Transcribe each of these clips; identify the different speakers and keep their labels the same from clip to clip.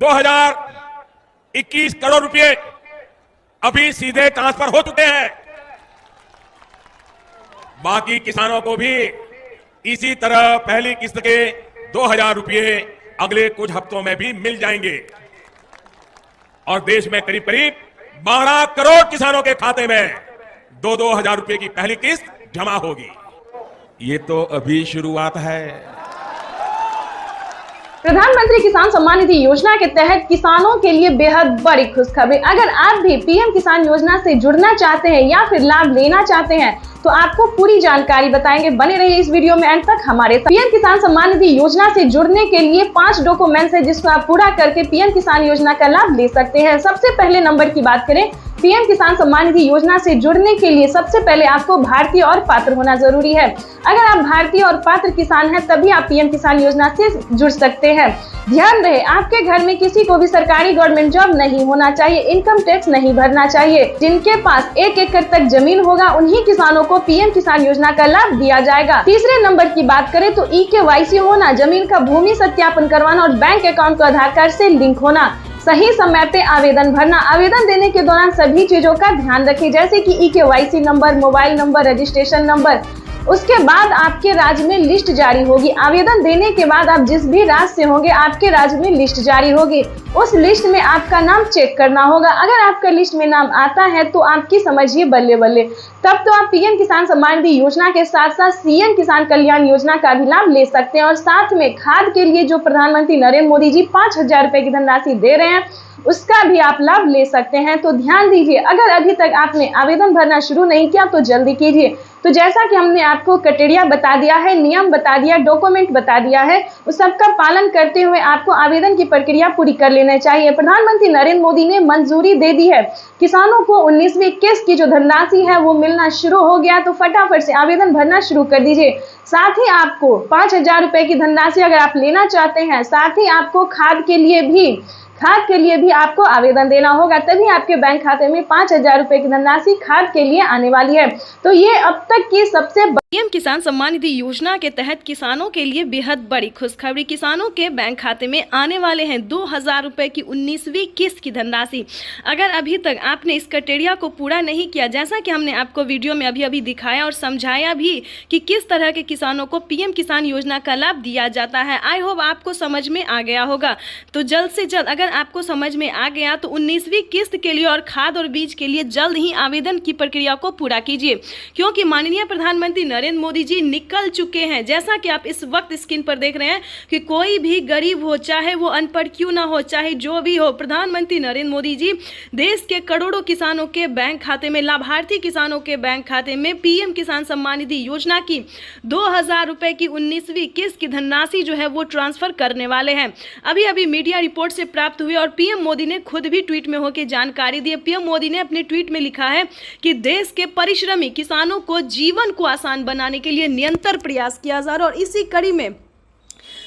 Speaker 1: 2021 करोड़ रुपए अभी सीधे ट्रांसफर हो चुके हैं। बाकी किसानों को भी इसी तरह पहली किस्त के 2000 रुपए अगले कुछ हफ्तों में भी मिल जाएंगे और देश में करीब करीब 12 करोड़ किसानों के खाते में 2-2 हजार रुपए की पहली किस्त जमा होगी। ये तो अभी शुरुआत है।
Speaker 2: प्रधानमंत्री किसान सम्मान निधि योजना के तहत किसानों के लिए बेहद बड़ी खुशखबरी। अगर आप भी पीएम किसान योजना से जुड़ना चाहते हैं या फिर लाभ लेना चाहते हैं तो आपको पूरी जानकारी बताएंगे। बने रहिए इस वीडियो में अंत तक हमारे साथ। पीएम किसान सम्मान निधि योजना से जुड़ने के लिए 5 डॉक्यूमेंट्स है जिसको आप पूरा करके पीएम किसान योजना का लाभ ले सकते हैं। सबसे पहले नंबर की बात करें, पीएम किसान सम्मान निधि योजना से जुड़ने के लिए सबसे पहले आपको भारतीय और पात्र होना जरूरी है। अगर आप भारतीय और पात्र किसान हैं तभी आप पीएम किसान योजना से जुड़ सकते हैं। ध्यान रहे, आपके घर में किसी को भी सरकारी गवर्नमेंट जॉब नहीं होना चाहिए, इनकम टैक्स नहीं भरना चाहिए। जिनके पास 1 एकड़ तक जमीन होगा उन्हीं किसानों को पीएम किसान योजना का लाभ दिया जाएगा। तीसरे नंबर की बात करें तो ई-केवाईसी होना, जमीन का भूमि सत्यापन करवाना और बैंक अकाउंट को आधार कार्ड से लिंक होना, सही समय पे आवेदन भरना। आवेदन देने के दौरान सभी चीजों का ध्यान रखें जैसे कि e-KYC number, mobile number, registration number. उसके बाद आपके राज्य में लिस्ट जारी होगी। आवेदन देने के बाद आप जिस भी राज्य से होंगे आपके राज्य में लिस्ट जारी होगी। उस लिस्ट में आपका नाम चेक करना होगा। अगर आपका लिस्ट में नाम आता है तो आपकी समझिए बल्ले बल्ले, तब तो आप पीएम किसान सम्मान निधि योजना के साथ साथ सीएम किसान कल्याण योजना का भी लाभ ले सकते हैं। और साथ में खाद के लिए जो प्रधानमंत्री नरेंद्र मोदी जी 5000 रुपए की धनराशि दे रहे हैं उसका भी आप लाभ ले सकते हैं। तो ध्यान दीजिए, अगर अभी तक आपने आवेदन भरना शुरू नहीं किया तो जल्दी कीजिए। तो जैसा कि हमने आपको क्राइटेरिया बता दिया है, नियम बता दिया, डॉक्यूमेंट बता दिया है, उस सबका पालन करते हुए आपको आवेदन की प्रक्रिया पूरी कर लेना चाहिए। प्रधानमंत्री नरेंद्र मोदी ने मंजूरी दे दी है, किसानों को 19वीं किस्त की जो धनराशि है वो मिलना शुरू हो गया। तो फटाफट से आवेदन भरना शुरू कर दीजिए। साथ ही आपको 5000 रुपए की धनराशि अगर आप लेना चाहते हैं, साथ ही आपको खाद के लिए भी आपको आवेदन देना होगा, तभी आपके बैंक खाते में 5000 रुपए की धनराशि खाद के लिए आने वाली है। तो ये अब तक की सबसे
Speaker 3: पीएम किसान सम्मान निधि योजना के तहत किसानों के लिए बेहद बड़ी खुशखबरी। किसानों के बैंक खाते में आने वाले हैं 2000 रुपए की 19वीं किस्त की धनराशि। अगर अभी तक आपने इस क्राइटेरिया को पूरा नहीं किया, जैसा कि हमने आपको वीडियो में अभी दिखाया और समझाया भी कि किस तरह के किसानों को पीएम किसान योजना का लाभ दिया जाता है, आई होप आपको समझ में आ गया होगा। तो जल्द से जल्द अगर आपको समझ में आ गया तो 19वीं किस्त के लिए और खाद और बीज के लिए जल्द ही आवेदन की प्रक्रिया को पूरा कीजिए, क्योंकि माननीय प्रधानमंत्री नरेंद्र मोदी जी निकल चुके हैं। जैसा कि आप इस वक्त स्क्रीन पर देख रहे हैं कि कोई भी गरीब हो, चाहे वो अनपढ़ क्यों ना हो, चाहे जो भी हो, प्रधानमंत्री नरेंद्र मोदी जी देश के करोड़ों किसानों के बैंक खाते में, लाभार्थी किसानों के बैंक खाते में पीएम किसान सम्मान निधि योजना की 2000 रुपए की 19वीं किस्त की धनराशि जो है वो ट्रांसफर करने वाले हैं। अभी मीडिया रिपोर्ट से प्राप्त हुई और पीएम मोदी ने खुद भी ट्वीट में होकर जानकारी दी। पीएम मोदी ने अपने ट्वीट में लिखा है कि देश के परिश्रमी किसानों को जीवन को आसान बनाने के लिए निरंतर प्रयास किया जा रहा है और इसी कड़ी में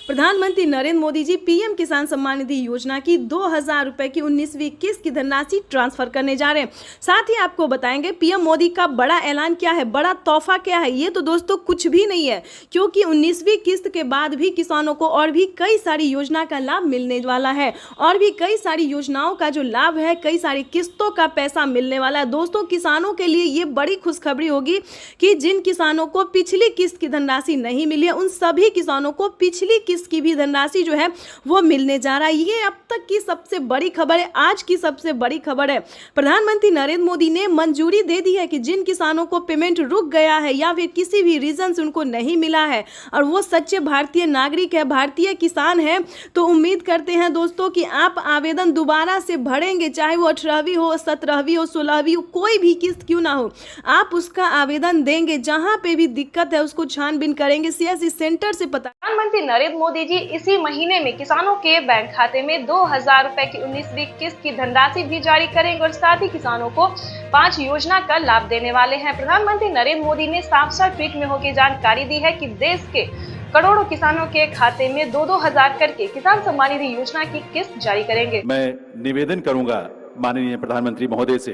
Speaker 3: प्रधानमंत्री नरेंद्र मोदी जी पीएम किसान सम्मान निधि योजना की 2000 रुपए की 19वीं किस्त की धनराशि ट्रांसफर करने जा रहे हैं। साथ ही आपको बताएंगे पीएम मोदी का बड़ा ऐलान क्या है, बड़ा तोहफा क्या है। ये तो दोस्तों कुछ भी नहीं है, क्योंकि 19वीं किस्त के बाद भी किसानों को और भी कई सारी योजना का लाभ मिलने वाला है और भी कई सारी योजनाओं का जो लाभ है, कई सारी किस्तों का पैसा मिलने वाला है। दोस्तों किसानों के लिए ये बड़ी खुशखबरी होगी कि जिन किसानों को पिछली किस्त की धनराशि नहीं मिली है उन सभी किसानों को पिछली किस्त की भी धनराशि जो है वो मिलने जा रहा है। ये अब तक की सबसे बड़ी खबर है, आज की सबसे बड़ी खबर है। प्रधानमंत्री नरेंद्र मोदी ने मंजूरी दे दी है कि जिन किसानों को पेमेंट रुक गया है या फिर किसी भी रीजन से उनको नहीं मिला है और वो सच्चे भारतीय नागरिक है, भारतीय किसान है, तो उम्मीद करते हैं दोस्तों कि आप आवेदन दोबारा से भरेंगे, चाहे वो 18वीं हो, 17वीं हो, 16वीं हो, कोई भी किस्त क्यों ना हो, आप उसका आवेदन देंगे। जहां पे भी दिक्कत है उसको छानबीन करेंगे, सीएससी सेंटर से पता।
Speaker 2: प्रधानमंत्री नरेंद्र मोदी जी इसी महीने में किसानों के बैंक खाते में 2000 रुपए की 19वीं किस्त की धनराशि भी जारी करेंगे और साथ ही किसानों को 5 योजना का लाभ देने वाले हैं। प्रधानमंत्री नरेंद्र मोदी ने साफ ट्वीट में होकर जानकारी दी है कि देश के करोड़ों किसानों के खाते में 2-2 हजार करके किसान सम्मान निधि योजना की किस्त जारी करेंगे।
Speaker 4: मैं निवेदन करूंगा माननीय प्रधानमंत्री महोदय से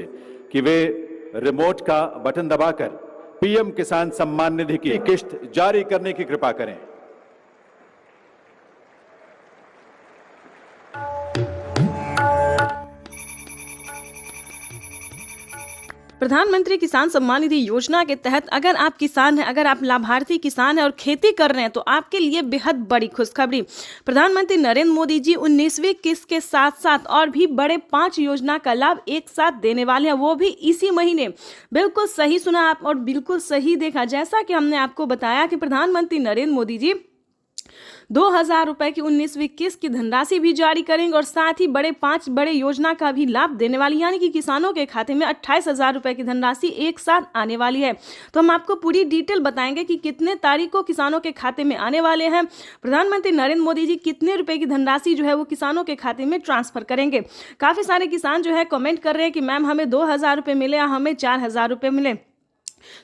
Speaker 4: कि वे रिमोट का बटन दबाकर पीएम किसान सम्मान निधि की किस्त जारी करने की कृपा करें।
Speaker 3: प्रधानमंत्री किसान सम्मान निधि योजना के तहत अगर आप किसान हैं, अगर आप लाभार्थी किसान हैं और खेती कर रहे हैं तो आपके लिए बेहद बड़ी खुशखबरी। प्रधानमंत्री नरेंद्र मोदी जी 19वीं किस्त के साथ साथ और भी बड़े 5 योजना का लाभ एक साथ देने वाले हैं, वो भी इसी महीने। बिल्कुल सही सुना आप और बिल्कुल सही देखा। जैसा कि हमने आपको बताया कि प्रधानमंत्री नरेंद्र मोदी जी 2000 रुपए की 19वीं किस्त की धनराशि भी जारी करेंगे और साथ ही 5 बड़े योजना का भी लाभ देने वाली, यानी कि किसानों के खाते में 28,000 रुपए की धनराशि एक साथ आने वाली है। तो हम आपको पूरी डिटेल बताएंगे कि कितने तारीख को किसानों के खाते में आने वाले हैं, प्रधानमंत्री नरेंद्र मोदी जी कितने रुपए की धनराशि जो है वो किसानों के खाते में ट्रांसफर करेंगे। काफी सारे किसान जो है कमेंट कर रहे हैं कि मैम हमें 2000 रुपये मिले या हमें 4000 रुपये मिले।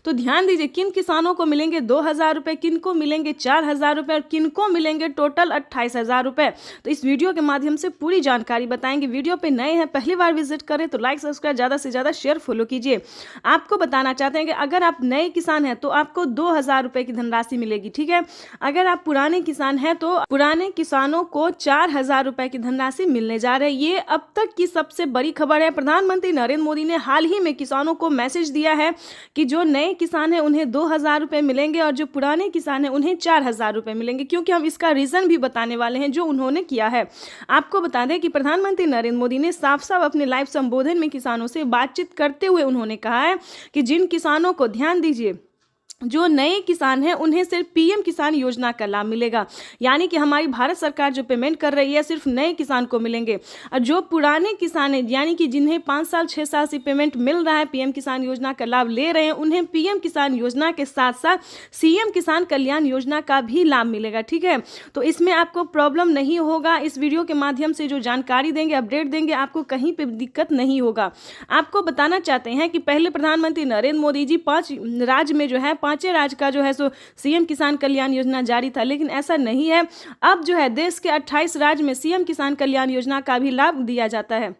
Speaker 3: तो ध्यान दीजिए, किन किसानों को मिलेंगे 2000 रुपये, किन को मिलेंगे 4000 रुपये और किन को मिलेंगे टोटल 28,000 रुपये। तो इस वीडियो के माध्यम से पूरी जानकारी बताएंगे। वीडियो पे नए हैं, पहली बार विजिट करें तो लाइक सब्सक्राइब ज़्यादा से ज़्यादा शेयर फॉलो कीजिए। आपको बताना चाहते हैं कि अगर आप नए किसान हैं तो आपको 2000 रुपये की धनराशि मिलेगी, ठीक है। अगर आप पुराने किसान हैं तो पुराने किसानों को 4000 रुपये की धनराशि मिलने जा रही है। ये अब तक की सबसे बड़ी खबर है। प्रधानमंत्री नरेंद्र मोदी ने हाल ही में किसानों को मैसेज दिया है कि जो नए किसान हैं उन्हें 2000 रुपये मिलेंगे और जो पुराने किसान हैं उन्हें 4000 रुपये मिलेंगे, क्योंकि हम इसका रीजन भी बताने वाले हैं जो उन्होंने किया है। आपको बता दें कि प्रधानमंत्री नरेंद्र मोदी ने साफ साफ अपने लाइव संबोधन में किसानों से बातचीत करते हुए उन्होंने कहा है कि जिन किसानों को, ध्यान दीजिए, जो नए किसान हैं उन्हें सिर्फ पीएम किसान योजना का लाभ मिलेगा, यानी कि हमारी भारत सरकार जो पेमेंट कर रही है सिर्फ नए किसान को मिलेंगे। और जो पुराने किसान हैं, यानी कि जिन्हें 5 साल 6 साल से पेमेंट मिल रहा है, पीएम किसान योजना का लाभ ले रहे हैं, उन्हें पीएम किसान योजना के साथ साथ सीएम किसान कल्याण योजना का भी लाभ मिलेगा, ठीक है। तो इसमें आपको प्रॉब्लम नहीं होगा। इस वीडियो के माध्यम से जो जानकारी देंगे, अपडेट देंगे, आपको कहीं पर दिक्कत नहीं होगा। आपको बताना चाहते हैं कि पहले प्रधानमंत्री नरेंद्र मोदी जी 5 राज्य में जो है, 5 राज्य का जो है सो सीएम किसान कल्याण योजना जारी था, लेकिन ऐसा नहीं है। अब जो है देश के 28 राज्य में सीएम किसान कल्याण योजना का भी लाभ दिया जाता है।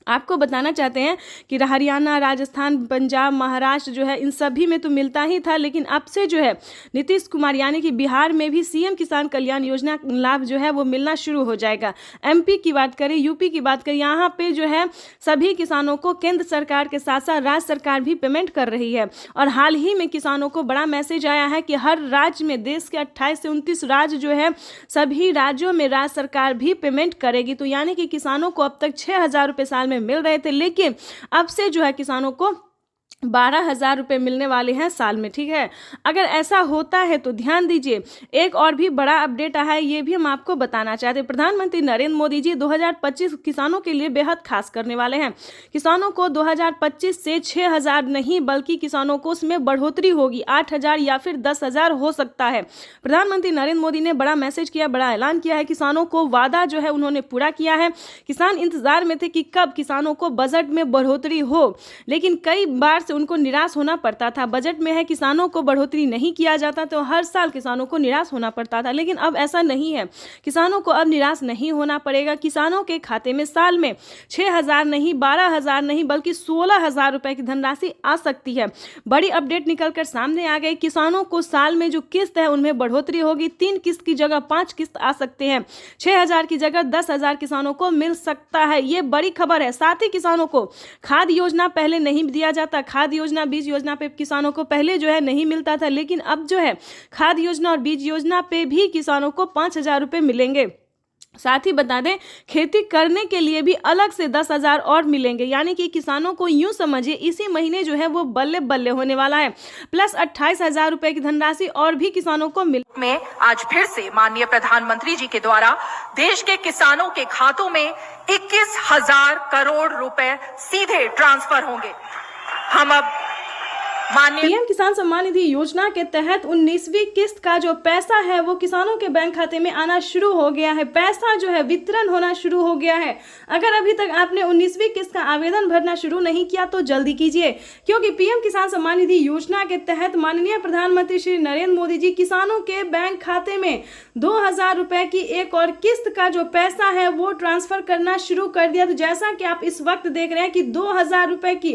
Speaker 3: आपको बताना चाहते हैं कि हरियाणा, राजस्थान, पंजाब, महाराष्ट्र जो है इन सभी में तो मिलता ही था, लेकिन अब से जो है नीतीश कुमार यानी कि बिहार में भी सीएम किसान कल्याण योजना लाभ जो है वो मिलना शुरू हो जाएगा। एमपी की बात करें, यूपी की बात करें, यहाँ पे जो है सभी किसानों को केंद्र सरकार के साथ साथ राज्य सरकार भी पेमेंट कर रही है। और हाल ही में किसानों को बड़ा मैसेज आया है कि हर राज्य में, देश के 28 से 29 राज्य जो है, सभी राज्यों में राज्य सरकार भी पेमेंट करेगी। तो यानी कि किसानों को अब तक 6000 रुपये साल में मिल रहे थे, लेकिन अब से जो है किसानों को 12,000 रुपये मिलने वाले हैं साल में, ठीक है। अगर ऐसा होता है तो ध्यान दीजिए, एक और भी बड़ा अपडेट आया है, ये भी हम आपको बताना चाहते हैं। प्रधानमंत्री नरेंद्र मोदी जी 2025 किसानों के लिए बेहद खास करने वाले हैं। किसानों को 2025 से 6000 नहीं बल्कि किसानों को उसमें बढ़ोतरी होगी, 8000 या फिर 10,000 हो सकता है। प्रधानमंत्री नरेंद्र मोदी ने बड़ा मैसेज किया, बड़ा ऐलान किया है। किसानों को वादा जो है उन्होंने पूरा किया है। किसान इंतजार में थे कि कब किसानों को बजट में बढ़ोतरी हो, लेकिन कई बार उनको निराश होना पड़ता था। बजट में है किसानों को बढ़ोतरी नहीं किया जाता तो हर साल किसानों को निराश होना पड़ता था, लेकिन अब ऐसा नहीं है। किसानों को अब निराश नहीं होना पड़ेगा। किसानों के खाते में साल में 6000 नहीं, 12,000 नहीं बल्कि 16,000 रुपए की धनराशि आ सकती है। बड़ी अपडेट निकलकर सामने आ गई। किसानों को साल में जो किस्त है उनमें बढ़ोतरी होगी। 3 किस्त की जगह 5 किस्त आ सकते हैं। 6000 की जगह 10,000 किसानों को मिल सकता है। ये बड़ी खबर है। साथ ही किसानों को खाद योजना पहले नहीं दिया जाता, खाद योजना, बीज योजना पे किसानों को पहले जो है नहीं मिलता था, लेकिन अब जो है खाद योजना और बीज योजना पे भी किसानों को 5,000 रुपये मिलेंगे। साथ ही बता दें, खेती करने के लिए भी अलग से 10,000 और मिलेंगे, यानी कि किसानों को यूं समझिए इसी महीने जो है वो बल्ले बल्ले होने वाला है। प्लस 28,000 रुपए की धनराशि और भी किसानों को मिल
Speaker 5: में आज फिर से माननीय प्रधानमंत्री जी के द्वारा देश के किसानों के खातों में 21,000 करोड़ रुपए सीधे ट्रांसफर होंगे। हम अब माननीय
Speaker 3: पीएम किसान सम्मान निधि योजना के तहत 19वीं किस्त का जो पैसा है वो किसानों के बैंक खाते में आना शुरू हो गया है। पैसा जो है वितरण होना शुरू हो गया है। अगर अभी तक आपने 19वीं किस्त का आवेदन भरना शुरू नहीं किया तो जल्दी कीजिए, क्योंकि पीएम किसान सम्मान निधि योजना के तहत माननीय प्रधानमंत्री श्री नरेंद्र मोदी जी किसानों के बैंक खाते में 2,000 रुपए की एक और किस्त का जो पैसा है वो ट्रांसफर करना शुरू कर दिया। तो जैसा कि आप इस वक्त देख रहे हैं कि 2,000 रुपए की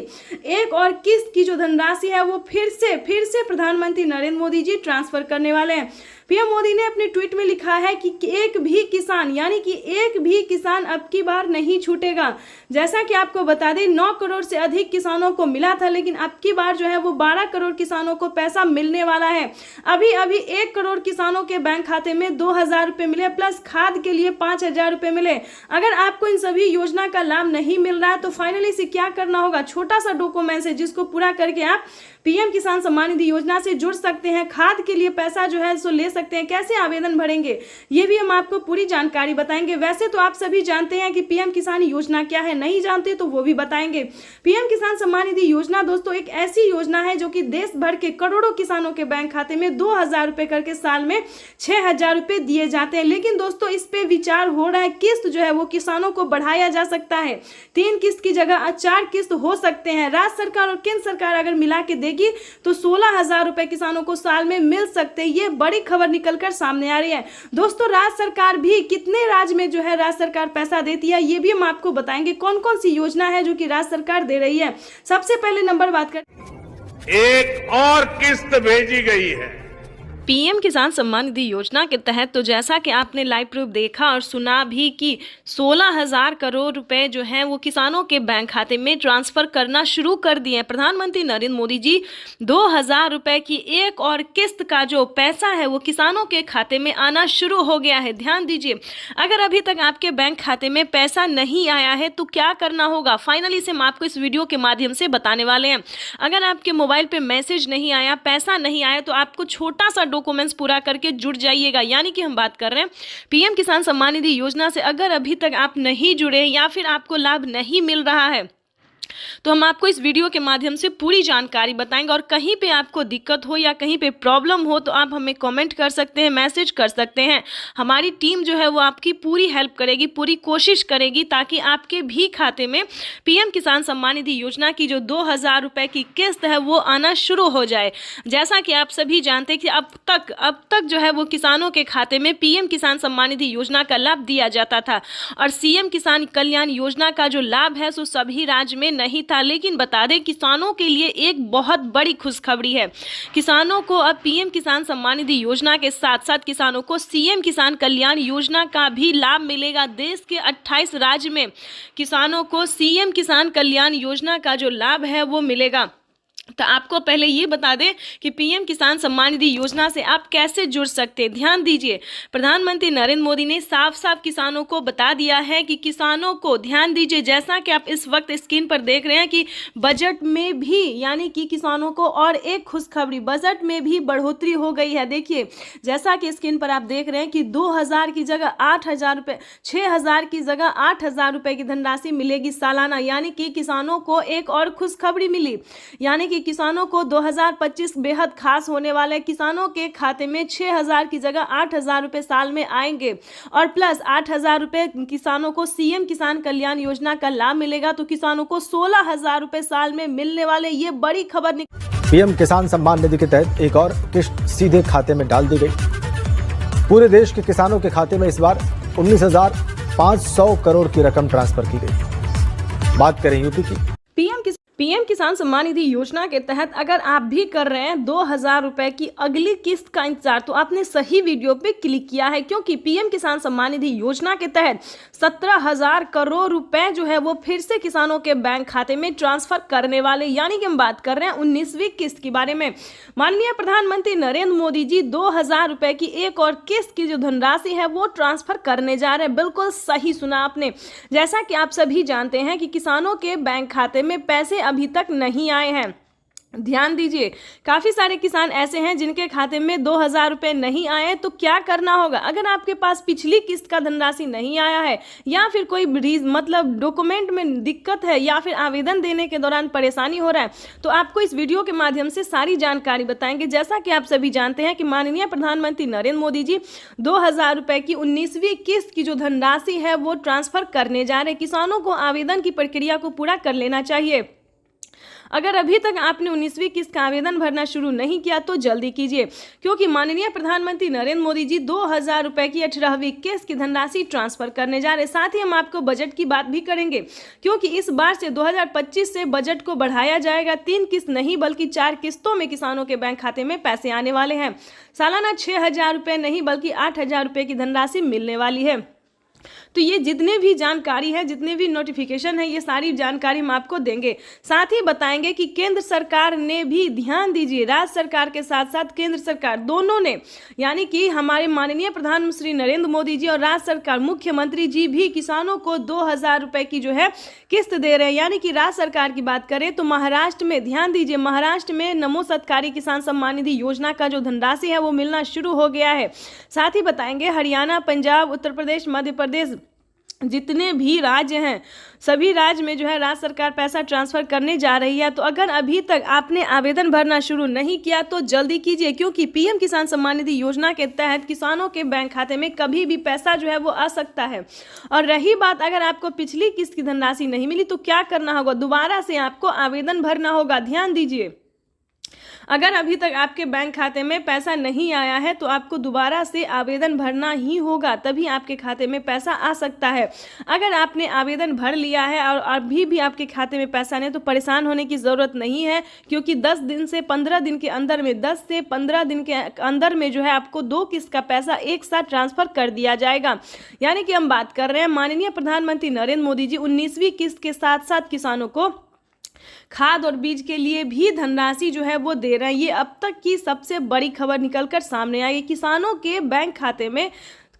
Speaker 3: एक और किस्त की जो धनराशि है वो फिर से प्रधानमंत्री नरेंद्र मोदी जी ट्रांसफर करने वाले हैं। पीएम मोदी ने अपने ट्वीट में लिखा है कि एक भी किसान, यानी कि एक भी किसान अब की बार नहीं छूटेगा। जैसा कि आपको बता दें 9 करोड़ से अधिक किसानों को मिला था, लेकिन अब की बार जो है वो 12 करोड़ किसानों को पैसा मिलने वाला है। अभी 1 करोड़ किसानों के बैंक खाते में 2000 रुपए मिले, प्लस खाद के लिए 5000 रुपए मिले। अगर आपको इन सभी योजना का लाभ नहीं मिल रहा है तो फाइनली से क्या करना होगा, छोटा सा डॉक्यूमेंट है जिसको पूरा करके आप पीएम किसान सम्मान निधि योजना से जुड़ सकते हैं। खाद के लिए पैसा जो है सो ले सकते हैं। कैसे आवेदन भरेंगे ये भी हम आपको पूरी जानकारी बताएंगे। वैसे तो आप सभी जानते हैं कि पीएम किसान योजना क्या है, नहीं जानते तो वो भी बताएंगे। पीएम किसान सम्मान निधि योजना दोस्तों एक ऐसी योजना है जो कि देश भर के करोड़ों किसानों के बैंक खाते में 2000 रुपए करके साल में 6000 रुपए दिए जाते हैं। लेकिन दोस्तों इस पे विचार हो रहा है, किस्त जो है वो किसानों को बढ़ाया जा सकता है। 3 किस्त की जगह 4 किस्त हो सकते हैं। राज्य सरकार और केंद्र सरकार अगर मिला के देगी तो 16,000 रुपए किसानों को साल में मिल सकते हैं। ये बड़ी खबर निकलकर सामने आ रही है। दोस्तों राज्य सरकार भी कितने राज्य में जो है राज्य सरकार पैसा देती है ये भी हम आपको बताएंगे। कौन कौन सी योजना है जो कि राज्य सरकार दे रही है। सबसे पहले नंबर बात कर,
Speaker 1: एक और किस्त भेजी गई है
Speaker 3: पीएम किसान सम्मान निधि योजना के तहत। तो जैसा कि आपने लाइव प्रूफ देखा और सुना भी कि 16,000 करोड़ रुपए जो हैं वो किसानों के बैंक खाते में ट्रांसफर करना शुरू कर दिए हैं। प्रधानमंत्री नरेंद्र मोदी जी 2000 रुपए की एक और किस्त का जो पैसा है वो किसानों के खाते में आना शुरू हो गया है। ध्यान दीजिए, अगर अभी तक आपके बैंक खाते में पैसा नहीं आया है तो क्या करना होगा, फाइनली से हम आपको इस वीडियो के माध्यम से बताने वाले हैं। अगर आपके मोबाइल पे मैसेज नहीं आया, पैसा नहीं आया तो आपको छोटा सा डॉक्यूमेंट्स पूरा करके जुड़ जाइएगा। यानी कि हम बात कर रहे हैं पीएम किसान सम्मान निधि योजना से अगर अभी तक आप नहीं जुड़े या फिर आपको लाभ नहीं मिल रहा है तो हम आपको इस वीडियो के माध्यम से पूरी जानकारी बताएंगे। और कहीं पे आपको दिक्कत हो या कहीं पे प्रॉब्लम हो तो आप हमें कमेंट कर सकते हैं, मैसेज कर सकते हैं। हमारी टीम जो है वो आपकी पूरी हेल्प करेगी, पूरी कोशिश करेगी ताकि आपके भी खाते में पीएम किसान सम्मान निधि योजना की जो 2000 रुपए की किस्त है वो आना शुरू हो जाए। जैसा कि आप सभी जानते हैं कि अब तक जो है वो किसानों के खाते में पीएम किसान सम्मान निधि योजना का लाभ दिया जाता था और सीएम किसान कल्याण योजना का जो लाभ है सो सभी राज्य में नहीं था। लेकिन बता दें किसानों के लिए एक बहुत बड़ी खुशखबरी है। किसानों को अब पीएम किसान सम्मान निधि योजना के साथ साथ किसानों को सीएम किसान कल्याण योजना का भी लाभ मिलेगा। देश के 28 राज्य में किसानों को सीएम किसान कल्याण योजना का जो लाभ है वो मिलेगा। तो आपको पहले ये बता दें कि पीएम किसान सम्मान निधि योजना से आप कैसे जुड़ सकते हैं। ध्यान दीजिए, प्रधानमंत्री नरेंद्र मोदी ने साफ साफ किसानों को बता दिया है कि किसानों को ध्यान दीजिए, जैसा कि आप इस वक्त स्क्रीन पर देख रहे हैं कि बजट में भी यानी कि किसानों को और एक खुशखबरी, बजट में भी बढ़ोतरी हो गई है। देखिए जैसा कि स्क्रीन पर आप देख रहे हैं कि 2000 की जगह 8000 रुपये, 6000 की जगह 8000 रुपये की धनराशि मिलेगी सालाना। यानी कि किसानों को एक और खुशखबरी मिली, यानी कि किसानों को 2025 बेहद खास होने वाले। किसानों के खाते में 6000 की जगह 8000 रुपए साल में आएंगे और प्लस 8000 रुपए किसानों को सीएम किसान कल्याण योजना का लाभ मिलेगा। तो किसानों को 16,000 रुपए साल में मिलने वाले, ये बड़ी खबर।
Speaker 6: पीएम किसान सम्मान निधि के तहत एक और किस्त सीधे खाते में डाल दी गई। पूरे देश के किसानों के खाते में इस बार 19,500 करोड़ की रकम ट्रांसफर की गई। बात करें यूपी की।
Speaker 3: पीएम किसान सम्मान निधि योजना के तहत अगर आप भी कर रहे हैं 2000 रुपए की अगली किस्त का इंतजार तो आपने सही वीडियो पे क्लिक किया है, क्योंकि पीएम किसान सम्मान निधि योजना के तहत 17,000 करोड़ रुपए जो है वो फिर से किसानों के बैंक खाते में ट्रांसफर करने वाले। यानी कि हम बात कर रहे हैं 19वीं किस्त के बारे में। माननीय प्रधानमंत्री नरेंद्र मोदी जी 2000 रुपए की एक और किस्त की जो धनराशि है वो ट्रांसफर करने जा रहे हैं। बिल्कुल सही सुना आपने। जैसा कि आप सभी जानते हैं कि किसानों के बैंक खाते में पैसे अभी तक नहीं आए हैं। ध्यान दीजिए, काफी सारे किसान ऐसे हैं जिनके खाते में 2000 रुपए नहीं आए। तो क्या करना होगा, अगर आपके पास पिछली किस्त का धनराशि नहीं आया है या फिर कोई मतलब डॉक्यूमेंट में दिक्कत है या फिर आवेदन देने के दौरान परेशानी हो रहा है तो आपको इस वीडियो के माध्यम से सारी जानकारी बताएंगे। जैसा कि आप सभी जानते हैं कि माननीय प्रधानमंत्री नरेंद्र मोदी जी 2000 रुपए की 19वीं किस्त की जो धनराशि है वो ट्रांसफर करने जा रहे। किसानों को आवेदन की प्रक्रिया को पूरा कर लेना चाहिए। अगर अभी तक आपने 19वीं किस्त का आवेदन भरना शुरू नहीं किया तो जल्दी कीजिए, क्योंकि माननीय प्रधानमंत्री नरेंद्र मोदी जी 2000 रुपए की 18वीं किस्त की धनराशि ट्रांसफर करने जा रहे हैं। साथ ही हम आपको बजट की बात भी करेंगे, क्योंकि इस बार से 2025 से बजट को बढ़ाया जाएगा। 3 किस्त नहीं बल्कि 4 किस्तों में किसानों के बैंक खाते में पैसे आने वाले हैं। सालाना 6000 रुपए नहीं बल्कि 8000 रुपए की धनराशि मिलने वाली है। तो ये जितने भी जानकारी है, जितने भी नोटिफिकेशन है, ये सारी जानकारी हम आपको देंगे। साथ ही बताएंगे कि केंद्र सरकार ने भी, ध्यान दीजिए, राज्य सरकार के साथ साथ केंद्र सरकार दोनों ने, यानी कि हमारे माननीय प्रधानमंत्री श्री नरेंद्र मोदी जी और राज्य सरकार मुख्यमंत्री जी भी किसानों को 2000 रुपए की जो है किस्त दे रहे हैं। यानी कि राज्य सरकार की बात करें तो महाराष्ट्र में, ध्यान दीजिए, महाराष्ट्र में नमो सत्कारी किसान सम्मान निधि योजना का जो धनराशि है वो मिलना शुरू हो गया है। साथ ही बताएंगे हरियाणा, पंजाब, उत्तर प्रदेश, मध्य प्रदेश, जितने भी राज्य हैं सभी राज्य में जो है राज्य सरकार पैसा ट्रांसफर करने जा रही है। तो अगर अभी तक आपने आवेदन भरना शुरू नहीं किया तो जल्दी कीजिए, क्योंकि पीएम किसान सम्मान निधि योजना के तहत किसानों के बैंक खाते में कभी भी पैसा जो है वो आ सकता है। और रही बात, अगर आपको पिछली किस्त की धनराशि नहीं मिली तो क्या करना होगा, दोबारा से आपको आवेदन भरना होगा। ध्यान दीजिए, अगर अभी तक आपके बैंक खाते में पैसा नहीं आया है तो आपको दोबारा से आवेदन भरना ही होगा, तभी आपके खाते में पैसा आ सकता है। अगर आपने आवेदन भर लिया है और अभी भी आपके खाते में पैसा नहीं तो परेशान होने की ज़रूरत नहीं है, क्योंकि 10 दिन से 15 दिन के अंदर में, 10 से 15 दिन के अंदर में जो है आपको 2 किस्त का पैसा एक साथ ट्रांसफर कर दिया जाएगा। यानी कि हम बात कर रहे हैं माननीय प्रधानमंत्री नरेंद्र मोदी जी 19वीं किस्त के साथ साथ किसानों को खाद और बीज के लिए भी धनराशि जो है वो दे रहे हैं। ये अब तक की सबसे बड़ी खबर निकलकर सामने आई। किसानों के बैंक खाते में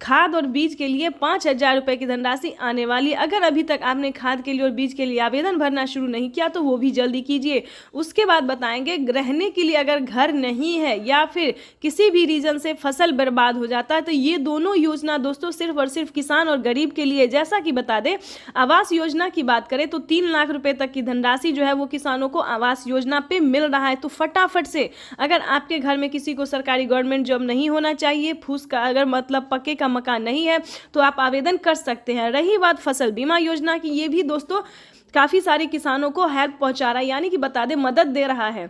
Speaker 3: खाद और बीज के लिए 5000 रुपए की धनराशि आने वाली है। अगर अभी तक आपने खाद के लिए और बीज के लिए आवेदन भरना शुरू नहीं किया तो वो भी जल्दी कीजिए। उसके बाद बताएंगे रहने के लिए अगर घर नहीं है या फिर किसी भी रीजन से फसल बर्बाद हो जाता है तो ये दोनों योजना दोस्तों सिर्फ और सिर्फ किसान और गरीब के लिए। जैसा कि बता दें, आवास योजना की बात करें तो 3 लाख रुपए तक की धनराशि जो है वो किसानों को आवास योजना पे मिल रहा है। तो फटाफट से, अगर आपके घर में किसी को सरकारी गवर्नमेंट जॉब नहीं होना चाहिए, फूस का अगर मतलब पक्के का मकान नहीं है तो आप आवेदन कर सकते हैं। रही बात फसल बीमा योजना की, ये भी दोस्तों काफी सारे किसानों को हेल्प पहुंचा रहा है, यानी कि बता दें मदद दे रहा है।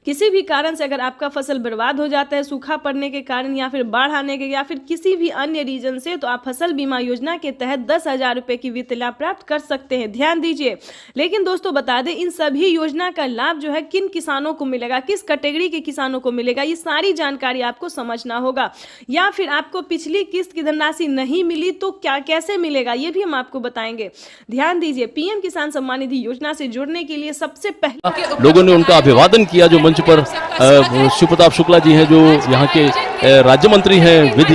Speaker 3: किसी भी कारण से अगर आपका फसल बर्बाद हो जाता है, सूखा पड़ने के कारण या फिर बाढ़ आने के या फिर किसी भी अन्य रीजन से, तो आप फसल बीमा योजना के तहत 10,000 रुपए की वित्त लाभ प्राप्त कर सकते हैं। ध्यान दीजिए, लेकिन दोस्तों बता दें इन सभी योजना का लाभ जो है किन किसानों को मिलेगा, किस कैटेगरी के किसानों को मिलेगा, ये सारी जानकारी आपको समझना होगा। या फिर आपको पिछली किस्त की धनराशि नहीं मिली तो क्या कैसे मिलेगा, ये भी हम आपको बताएंगे। ध्यान दीजिए, पीएम किसान सम्मान निधि योजना से जुड़ने के लिए सबसे पहले
Speaker 7: लोगों ने उनका अभिवादन किया। जो मंच पर शिव प्रताप शुक्ला जी हैं, जो यहाँ के राज्य मंत्री हैं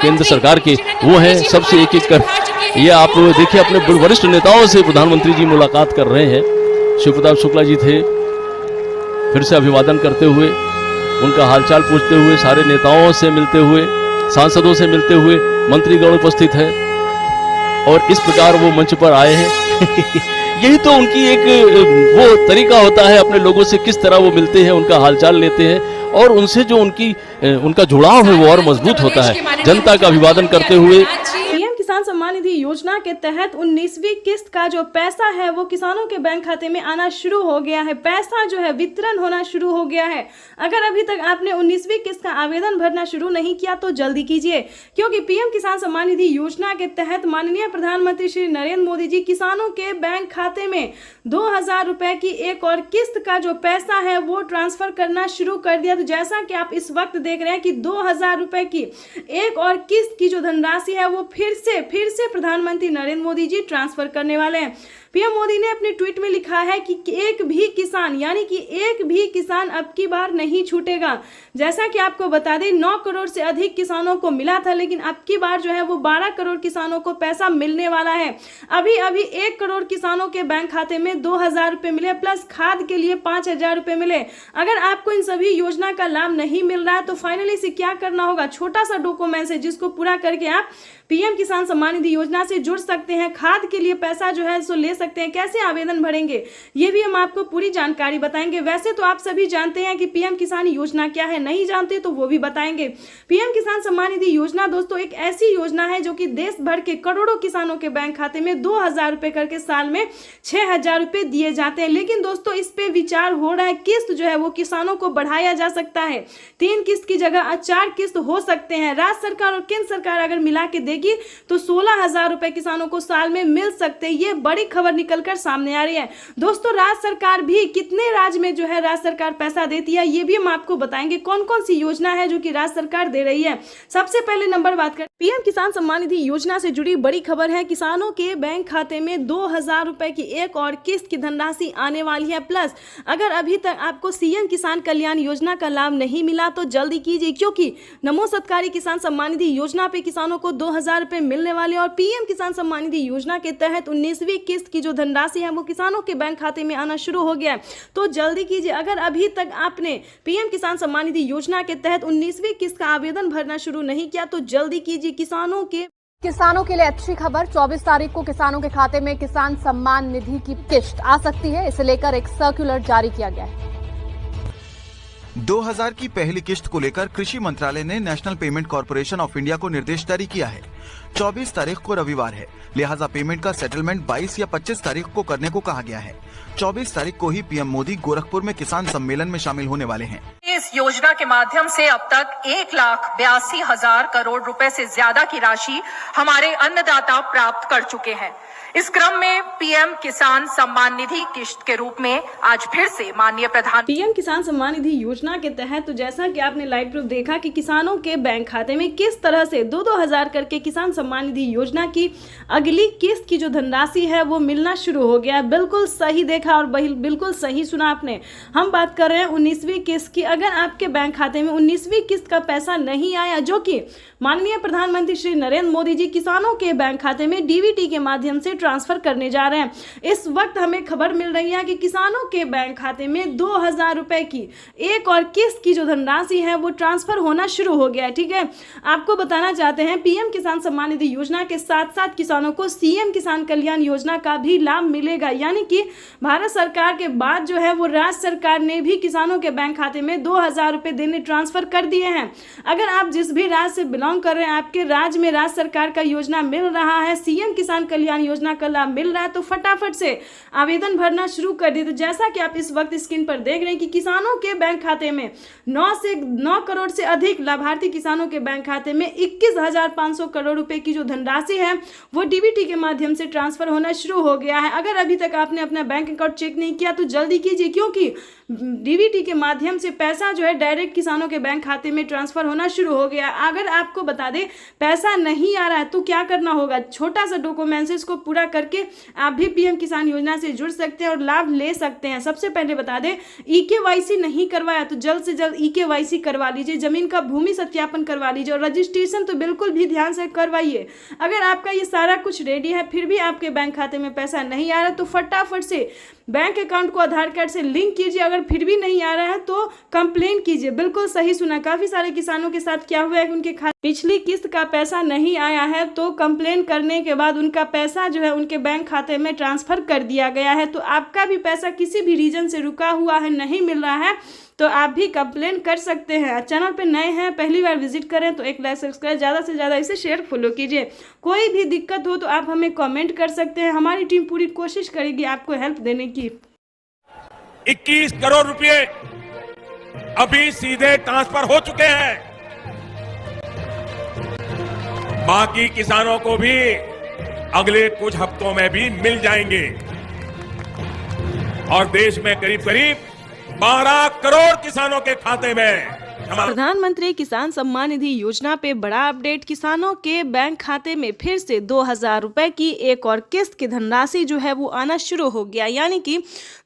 Speaker 7: केंद्र सरकार के, वो हैं। सबसे एक एक कर ये आप देखिए, अपने वरिष्ठ नेताओं से प्रधानमंत्री जी मुलाकात कर रहे हैं। शिव प्रताप शुक्ला जी थे, फिर से अभिवादन करते हुए, उनका हालचाल पूछते हुए, सारे नेताओं से मिलते हुए, सांसदों से मिलते हुए, मंत्रीगण उपस्थित है और इस प्रकार वो मंच पर आए हैं। यही तो उनकी एक वो तरीका होता है, अपने लोगों से किस तरह वो मिलते हैं, उनका हालचाल लेते हैं और उनसे जो उनका जुड़ाव है वो और मजबूत होता है। जनता का अभिवादन करते हुए
Speaker 3: पीएम किसान सम्मान निधि योजना के तहत 19वीं किस्त का जो पैसा है वो किसानों के बैंक खाते में आना शुरू हो गया है। पैसा जो है वितरण होना शुरू हो गया है। अगर अभी तक आपने 19वीं किस्त का आवेदन भरना शुरू नहीं किया तो जल्दी कीजिए, क्योंकि पीएम किसान सम्मान निधि योजना के तहत माननीय प्रधानमंत्री श्री नरेंद्र मोदी जी किसानों के बैंक खाते में 2000 रुपए की एक और किस्त का जो पैसा है वो ट्रांसफर करना शुरू कर दिया। तो जैसा कि आप इस वक्त देख रहे हैं कि 2000 रुपए की एक और किस्त की जो धनराशि है वो फिर से प्रधानमंत्री नरेंद्र मोदी जी ट्रांसफर करने वाले हैं। पीएम मोदी ने अपने ट्वीट में लिखा है कि एक भी किसान, यानी कि एक भी किसान अब की बार नहीं छूटेगा। जैसा कि आपको बता दें 9 करोड़ से अधिक किसानों को मिला था, लेकिन अब की बार जो है वो 12 करोड़ किसानों को पैसा मिलने वाला है। अभी 1 करोड़ किसानों के बैंक खाते में 2000 रुपए मिले, प्लस खाद के लिए 5000 रुपए मिले। अगर आपको इन सभी योजना का लाभ नहीं मिल रहा है तो फाइनली से क्या करना होगा, छोटा सा डॉक्यूमेंट है जिसको पूरा करके आप पीएम किसान सम्मान निधि योजना से जुड़ सकते हैं। खाद के लिए पैसा जो है सो ले सकते हैं, कैसे आवेदन भरेंगे, ये भी हम आपको पूरी जानकारी बताएंगे। वैसे तो आप सभी जानते हैं कि पीएम किसान योजना क्या है, नहीं जानते तो वो भी बताएंगे। पीएम किसान सम्मान निधि योजना दोस्तों एक ऐसी योजना है जो कि देश भर के करोड़ों किसानों के बैंक खाते में 2000 रुपए करके साल में 6000 रुपए दिए जाते हैं। लेकिन दोस्तों इस पे विचार हो रहा है, किस्त जो है वो किसानों को बढ़ाया जा सकता है, 3 किस्त की जगह 4 किस्त हो सकते हैं। राज्य सरकार और केंद्र सरकार अगर मिला के देगी तो 16000 रुपए किसानों को साल में मिल सकते हैं। ये बड़ी खबर निकलकर सामने आ रही है दोस्तों। राज्य सरकार भी कितने राज्य में जो है राज्य सरकार पैसा देती है ये भी हम आपको बताएंगे, कौन कौन सी योजना है जो कि राज्य सरकार दे रही है। सबसे पहले नंबर बात करें पीएम किसान सम्मान निधि योजना से जुड़ी बड़ी खबर है, किसानों के बैंक खाते में 2000 रुपए की एक और किस्त की धनराशि आने वाली है। प्लस अगर अभी तक आपको सीएम किसान कल्याण योजना का लाभ नहीं मिला तो जल्दी कीजिए, क्योंकि नमो सत्कारी किसान सम्मान निधि योजना पे किसानों को 2000 रुपए मिलने वाले और पीएम किसान सम्मान निधि योजना के तहत 19वीं किस्त की जो धनराशि है वो किसानों के बैंक खाते में आना शुरू हो गया है। तो जल्दी कीजिए, अगर अभी तक आपने पीएम किसान सम्मान निधि योजना के तहत 19वीं किस्त का आवेदन भरना शुरू नहीं किया तो जल्दी कीजिए।
Speaker 8: किसानों के लिए अच्छी खबर, 24 तारीख को किसानों के खाते में किसान सम्मान निधि की किस्त आ सकती है। इसे लेकर एक सर्कुलर जारी किया गया है।
Speaker 9: 2000 की पहली किस्त को लेकर कृषि मंत्रालय ने national payment corporation of India को निर्देश जारी किया है। 24 तारीख को रविवार है, लिहाजा पेमेंट का सेटलमेंट 22 या 25 तारीख को करने को कहा गया है। 24 तारीख को ही पीएम मोदी गोरखपुर में किसान सम्मेलन में शामिल होने वाले हैं।
Speaker 5: इस योजना के माध्यम से अब तक 1,82,000 करोड़ रुपए से ज्यादा की राशि हमारे अन्नदाता प्राप्त कर चुके हैं। इस क्रम में पीएम किसान सम्मान निधि किस्त के रूप में आज फिर से माननीय
Speaker 3: पीएम किसान सम्मान निधि योजना के तहत तो जैसा कि आपने लाइव प्रूफ देखा कि किसानों के बैंक खाते में किस तरह से 2-2 हजार करके किसान सम्मान निधि योजना की अगली किस्त की जो धनराशि है वो मिलना शुरू हो गया। बिल्कुल सही देखा और बिल्कुल सही सुना आपने। हम बात कर रहे हैं 19वीं किस्त की। अगर आपके बैंक खाते में 19वीं किस्त का पैसा नहीं आया, जो कि माननीय प्रधानमंत्री श्री नरेंद्र मोदी जी किसानों के बैंक खाते में डीबीटी के माध्यम से ट्रांसफर करने जा रहे हैं, इस वक्त हमें खबर मिल रही है कि किसानों के बैंक खाते में 2000 रुपए की एक और किस्त की जो धनराशि है वो ट्रांसफर होना शुरू हो गया है। ठीक है, आपको बताना चाहते हैं पीएम किसान सम्मान निधि योजना के साथ साथ किसानों को सीएम किसान कल्याण योजना का भी लाभ मिलेगा। यानी कि भारत सरकार के बाद जो है वो राज्य सरकार ने भी किसानों के बैंक खाते में 2000 रुपए देने ट्रांसफर कर दिए हैं। अगर आप जिस भी राज्य से बिलोंग कर रहे हैं, आपके राज्य में राज्य सरकार का योजना मिल रहा है, सीएम किसान कल्याण योजना का लाभ मिल रहा है, तो फटाफट से आवेदन भरना शुरू कर दिए। तो जैसा कि आप इस वक्त स्क्रीन पर देख रहे हैं कि किसानों के बैंक खाते में 9 करोड़ से अधिक लाभार्थी किसानों के बैंक खाते में 21,500 करोड़ रुपए की जो धनराशि है वो डीबीटी के माध्यम से ट्रांसफर होना शुरू हो गया है। अगर अभी तक आपने अपना बैंक अकाउंट चेक नहीं किया तो जल्दी कीजिए, क्योंकि डीबीटी के माध्यम से पैसा जो है डायरेक्ट किसानों के बैंक खाते में ट्रांसफर होना शुरू हो गया। अगर आपको बता दें पैसा नहीं आ रहा है तो क्या करना होगा, छोटा सा डॉक्यूमेंट्स को पूरा करके आप भी पीएम किसान योजना से जुड़ सकते हैं और लाभ ले सकते हैं। सबसे पहले बता दें ईकेवाईसी नहीं करवाया तो जल्द से जल्द ईकेवाईसी करवा लीजिए, जमीन का भूमि सत्यापन करवा लीजिए और रजिस्ट्रेशन तो बिल्कुल भी ध्यान से करवाइए। अगर आपका ये सारा कुछ रेडी है फिर भी आपके बैंक खाते में पैसा नहीं आ रहा तो फटाफट से बैंक अकाउंट को आधार कार्ड से लिंक कीजिए। अगर फिर भी नहीं आ रहा है तो कंप्लेन कीजिए। बिल्कुल सही सुना, काफी सारे किसानों के साथ क्या हुआ है कि उनके पिछली किस्त का पैसा नहीं आया है तो कंप्लेन करने के बाद उनका पैसा जो है उनके बैंक खाते में ट्रांसफर कर दिया गया है। तो आपका भी पैसा किसी भी रीजन से रुका हुआ है, नहीं मिल रहा है, तो आप भी कंप्लेन कर सकते हैं। चैनल पे नए हैं, पहली बार विजिट करें तो एक लाइक सब्सक्राइब, ज़्यादा से ज़्यादा इसे शेयर फॉलो कीजिए। कोई भी दिक्कत हो तो आप हमें कमेंट कर सकते हैं, हमारी टीम पूरी कोशिश करेगी आपको हेल्प देने की।
Speaker 1: 21 करोड़ रुपए अभी सीधे ट्रांसफर हो चुके हैं, बाकी किसानों को भी अगले कुछ हफ्तों में भी मिल जाएंगे और देश में करीब करीब 12 करोड़ किसानों के खाते में
Speaker 3: प्रधानमंत्री किसान सम्मान निधि योजना पे बड़ा अपडेट। किसानों के बैंक खाते में फिर से 2000 रुपए की एक और किस्त की धनराशि जो है वो आना शुरू हो गया। यानी कि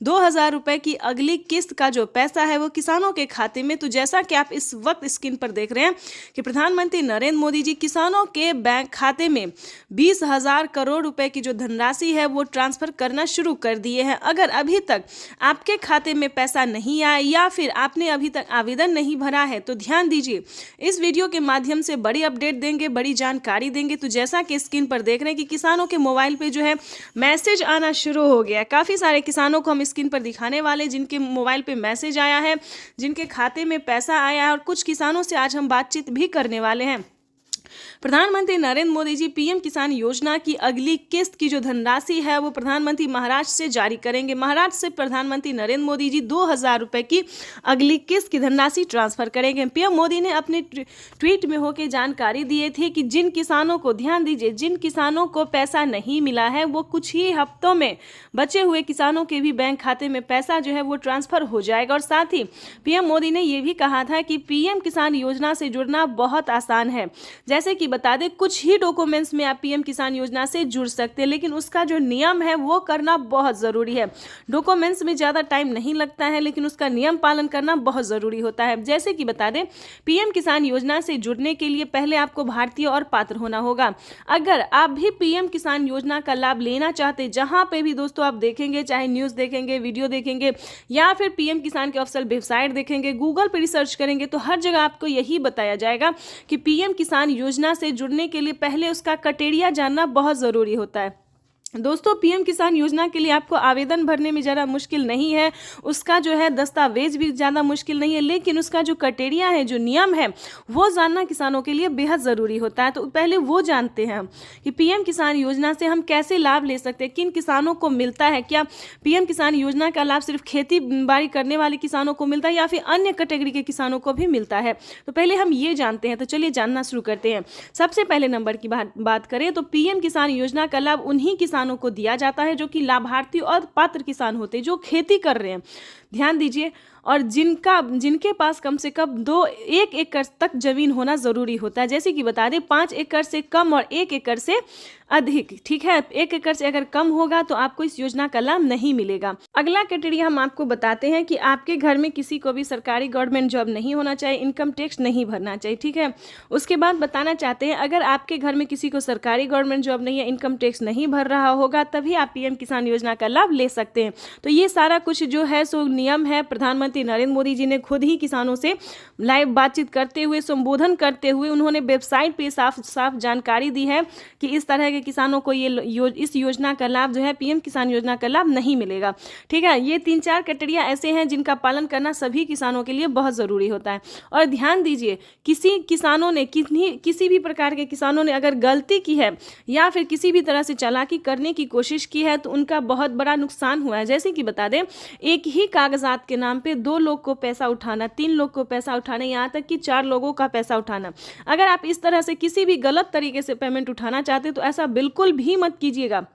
Speaker 3: 2000 रुपए की अगली किस्त का जो पैसा है वो किसानों के खाते में। तो जैसा कि आप इस वक्त स्क्रीन पर देख रहे हैं कि प्रधानमंत्री नरेंद्र मोदी जी किसानों के बैंक खाते में 20,000 करोड़ रुपए की जो धनराशि है वो ट्रांसफर करना शुरू कर दिए हैं। अगर अभी तक आपके खाते में पैसा नहीं आया या फिर आपने अभी तक आवेदन नहीं भरा है है। तो ध्यान दीजिए, इस वीडियो के माध्यम से बड़ी अपडेट देंगे, बड़ी जानकारी देंगे। तो जैसा कि स्क्रीन पर देख रहे हैं कि किसानों के मोबाइल पे जो है मैसेज आना शुरू हो गया है। काफ़ी सारे किसानों को हम स्क्रीन पर दिखाने वाले जिनके मोबाइल पे मैसेज आया है, जिनके खाते में पैसा आया है, और कुछ किसानों से आज हम बातचीत भी करने वाले हैं। प्रधानमंत्री नरेंद्र मोदी जी पीएम किसान योजना की अगली किस्त की जो धनराशि है वो प्रधानमंत्री महाराष्ट्र से जारी करेंगे। महाराष्ट्र से प्रधानमंत्री नरेंद्र मोदी जी 2000 रुपए की अगली किस्त की धनराशि ट्रांसफर करेंगे। पीएम मोदी ने अपने ट्वीट में होकर जानकारी दी थी कि जिन किसानों को, ध्यान दीजिए, जिन किसानों को पैसा नहीं मिला है वो कुछ ही हफ्तों में बचे हुए किसानों के भी बैंक खाते में पैसा जो है वो ट्रांसफर हो जाएगा। और साथ ही पीएम मोदी ने ये भी कहा था कि पीएम किसान योजना से जुड़ना बहुत आसान है। जैसे कि बता दें, कुछ ही डॉक्यूमेंट्स में आप पीएम किसान योजना से जुड़ सकते हैं, लेकिन उसका जो नियम है वो करना बहुत ज़रूरी है। डॉक्यूमेंट्स में ज़्यादा टाइम नहीं लगता है, लेकिन उसका नियम पालन करना बहुत ज़रूरी होता है। जैसे कि बता दें, पीएम किसान योजना से जुड़ने के लिए पहले आपको भारतीय और पात्र होना होगा। अगर आप भी पीएम किसान योजना का लाभ लेना चाहते, जहां पे भी दोस्तों आप देखेंगे, चाहे न्यूज़ देखेंगे, वीडियो देखेंगे, या फिर पीएम किसान के ऑफिशियल वेबसाइट देखेंगे, गूगल पर रिसर्च करेंगे, तो हर जगह आपको यही बताया जाएगा कि पीएम किसान योजना से जुड़ने के लिए पहले उसका क्राइटेरिया जानना बहुत ज़रूरी होता है। दोस्तों, पीएम किसान योजना के लिए आपको आवेदन भरने में ज़्यादा मुश्किल नहीं है, उसका जो है दस्तावेज भी ज़्यादा मुश्किल नहीं है, लेकिन उसका जो क्राइटेरिया है, जो नियम है, वो जानना किसानों के लिए बेहद ज़रूरी होता है। तो पहले वो जानते हैं कि पीएम किसान योजना से हम कैसे लाभ ले सकते हैं, किन किसानों को मिलता है, क्या पीएम किसान योजना का लाभ सिर्फ खेती बाड़ी करने वाले किसानों को मिलता है या फिर अन्य कैटेगरी के किसानों को भी मिलता है। तो पहले हम ये जानते हैं। तो चलिए जानना शुरू करते हैं। सबसे पहले नंबर की बात करें तो पीएम किसान योजना का लाभ उन्हीं किसानों को दिया जाता है जो कि लाभार्थी और पात्र किसान होते हैं, जो खेती कर रहे हैं। ध्यान दीजिए, और जिनके पास कम से कम 1 एकड़ तक जमीन होना जरूरी होता है। जैसे कि बता दें, 5 एकड़ से कम और 1 एकड़ से अधिक, ठीक है। 1 एकड़ से अगर कम होगा तो आपको इस योजना का लाभ नहीं मिलेगा। अगला क्राइटेरिया हम आपको बताते हैं कि आपके घर में किसी को भी सरकारी गवर्नमेंट जॉब नहीं होना चाहिए, इनकम टैक्स नहीं भरना चाहिए, ठीक है। उसके बाद बताना चाहते हैं, अगर आपके घर में किसी को सरकारी गवर्नमेंट जॉब नहीं है, इनकम टैक्स नहीं भर रहा होगा, तभी आप पीएम किसान योजना का लाभ ले सकते हैं। तो ये सारा कुछ जो है सो नियम है। प्रधानमंत्री नरेंद्र मोदी जी ने खुद ही किसानों से लाइव बातचीत करते हुए, संबोधन करते हुए, उन्होंने वेबसाइट पे साफ साफ जानकारी दी है कि इस तरह के किसानों को इस योजना का लाभ जो है, पीएम किसान योजना का लाभ नहीं मिलेगा, ठीक है। ये 3-4 क्राइटेरिया ऐसे हैं जिनका पालन करना सभी किसानों के लिए बहुत ज़रूरी होता है। और ध्यान दीजिए, किसी भी प्रकार के किसानों ने अगर गलती की है या फिर किसी भी तरह से चालाकी करने की कोशिश की है तो उनका बहुत बड़ा नुकसान हुआ है। जैसे कि बता दें, एक ही कागजात के नाम पे 2 लोग को पैसा उठाना, 3 लोग को पैसा उठाना, यहाँ तक कि 4 लोगों का पैसा उठाना। अगर आप इस तरह से किसी भी गलत तरीके से पेमेंट उठाना चाहते तो ऐसा बिल्कुल भी मत कीजिएगा,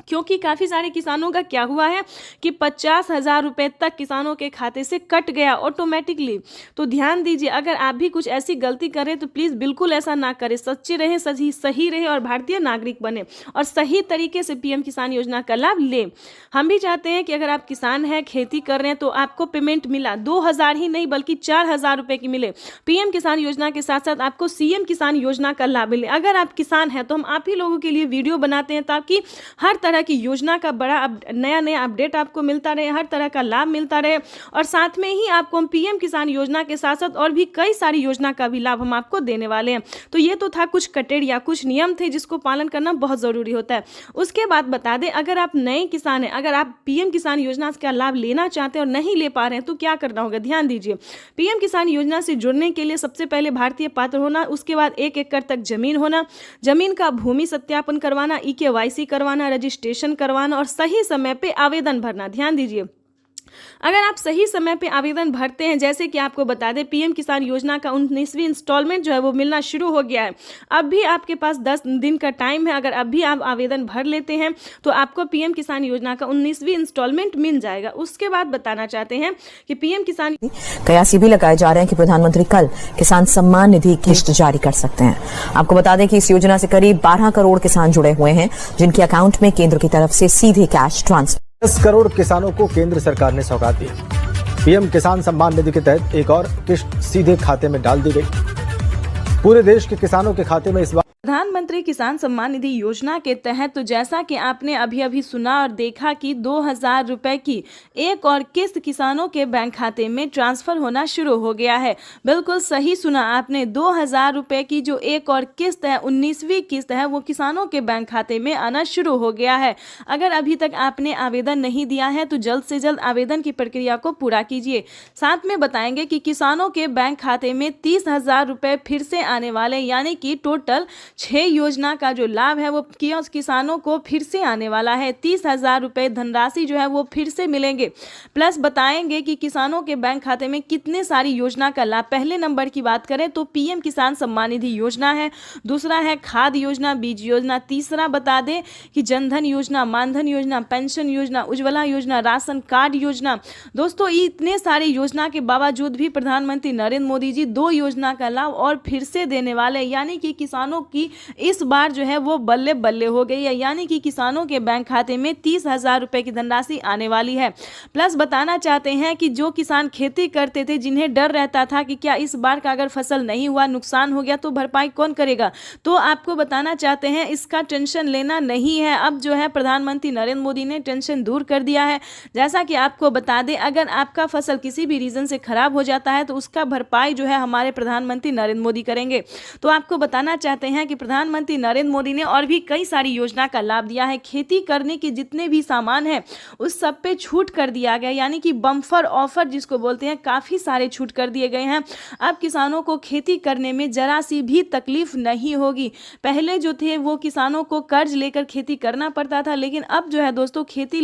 Speaker 3: क्योंकि काफ़ी सारे किसानों का क्या हुआ है कि 50,000 रुपए तक किसानों के खाते से कट गया ऑटोमेटिकली। तो ध्यान दीजिए, अगर आप भी कुछ ऐसी गलती करें तो प्लीज़ बिल्कुल ऐसा ना करें। सच्चे रहें, सही रहे और भारतीय नागरिक बने और सही तरीके से पीएम किसान योजना का लाभ लें। हम भी चाहते हैं कि अगर आप किसान हैं, खेती कर रहे हैं, तो आपको पेमेंट मिला 2000 ही नहीं बल्कि 4000 रुपये की मिले। पीएम किसान योजना के साथ साथ आपको सीएम किसान योजना का लाभ मिले। अगर आप किसान हैं तो हम आप ही लोगों के लिए वीडियो बनाते हैं ताकि हर तरह की योजना का बड़ा नया अपडेट आपको मिलता रहे, हर तरह का लाभ मिलता रहे। और साथ में ही आपको हम पीएम किसान योजना के साथ साथ और भी कई सारी योजना का भी लाभ हम आपको देने वाले हैं। तो ये तो था कुछ क्राइटेरिया, कुछ नियम थे जिसको पालन करना बहुत ज़रूरी होता है। उसके बाद बता दें, अगर आप नए किसान हैं, अगर आप पीएम किसान योजना का लाभ लेना चाहते हैं और नहीं ले पा रहे हैं तो क्या करना होगा। ध्यान दीजिए, पीएम किसान योजना से जुड़ने के लिए सबसे पहले भारतीय पात्र होना, उसके बाद 1 एकड़ तक जमीन होना, जमीन का भूमि सत्यापन करवाना, EKYC करवाना, रजिस्ट्रेशन करवाना और सही समय पे आवेदन भरना। ध्यान दीजिए, अगर आप सही समय पे आवेदन भरते हैं, जैसे कि आपको बता दें, पीएम किसान योजना का 19वीं इंस्टॉलमेंट जो है वो मिलना शुरू हो गया है। अब भी आपके पास 10 दिन का टाइम है। अगर अब भी आप आवेदन भर लेते हैं तो आपको पीएम किसान योजना का 19वीं इंस्टॉलमेंट मिल जाएगा। उसके बाद बताना चाहते हैं कि पीएम किसान
Speaker 10: कयास भी लगाए जा रहे हैं कि प्रधानमंत्री कल किसान सम्मान निधि किस्त जारी कर सकते हैं। आपको बता दें कि इस योजना से करीब 12 करोड़ किसान जुड़े हुए हैं, जिनके अकाउंट में केंद्र की तरफ से सीधे कैश ट्रांसफर
Speaker 6: 10 करोड़ किसानों को केंद्र सरकार ने सौगात दी। पीएम किसान सम्मान निधि के तहत एक और किस्त सीधे खाते में डाल दी गई। पूरे देश के किसानों के खाते में इस बार
Speaker 3: प्रधानमंत्री किसान सम्मान निधि योजना के तहत तो जैसा कि आपने अभी सुना और देखा कि 2000 रुपए की एक और किस्त किसानों के बैंक खाते में ट्रांसफर होना शुरू हो गया है। बिल्कुल सही सुना आपने, 2000 रुपए की जो एक और किस्त है, 19वीं किस्त है, वो किसानों के बैंक खाते में आना शुरू हो गया है। अगर अभी तक आपने आवेदन नहीं दिया है तो जल्द से जल्द आवेदन की प्रक्रिया को पूरा कीजिए। साथ में बताएंगे कि किसानों के बैंक खाते में 30,000 रुपए फिर से आने वाले, यानी कि टोटल 6 योजना का जो लाभ है वो किसानों को फिर से आने वाला है। 30,000 रुपए धनराशि जो है वो फिर से मिलेंगे। प्लस बताएंगे कि किसानों के बैंक खाते में कितने सारी योजना का लाभ। पहले नंबर की बात करें तो पीएम किसान सम्मान निधि योजना है, दूसरा है खाद योजना, बीज योजना, तीसरा बता दें कि जनधन योजना, मानधन योजना, पेंशन योजना, उज्ज्वला योजना, राशन कार्ड योजना। दोस्तों इतने सारे योजना के बावजूद भी प्रधानमंत्री नरेंद्र मोदी जी 2 योजना का लाभ और फिर से देने वाले, यानी कि किसानों की इस बार जो है वो बल्ले बल्ले हो गई है, यानी कि किसानों के बैंक खाते में 30,000 रुपए की धनराशि आने वाली है। प्लस बताना चाहते हैं कि जो किसान खेती करते थे, जिन्हें डर रहता था कि क्या इस बार का अगर फसल नहीं हुआ, नुकसान हो गया तो भरपाई कौन करेगा, तो आपको बताना चाहते हैं इसका टेंशन लेना नहीं है। अब जो है प्रधानमंत्री नरेंद्र मोदी ने टेंशन दूर कर दिया है। जैसा कि आपको बता दें, अगर आपका फसल किसी भी रीजन से खराब हो जाता है तो उसका भरपाई जो है हमारे प्रधानमंत्री नरेंद्र मोदी करेंगे। तो आपको बताना चाहते हैं कि प्रधानमंत्री नरेंद्र मोदी ने और भी कई सारी योजना का लाभ दिया है। खेती करने के जितने भी सामान हैं उस सब पे छूट कर दिया गया, यानी कि बम्पर ऑफर जिसको बोलते हैं, काफ़ी सारे छूट कर दिए गए हैं। अब किसानों को खेती करने में जरा सी भी तकलीफ नहीं होगी। पहले जो थे वो किसानों को कर्ज लेकर खेती करना पड़ता था, लेकिन अब जो है दोस्तों खेती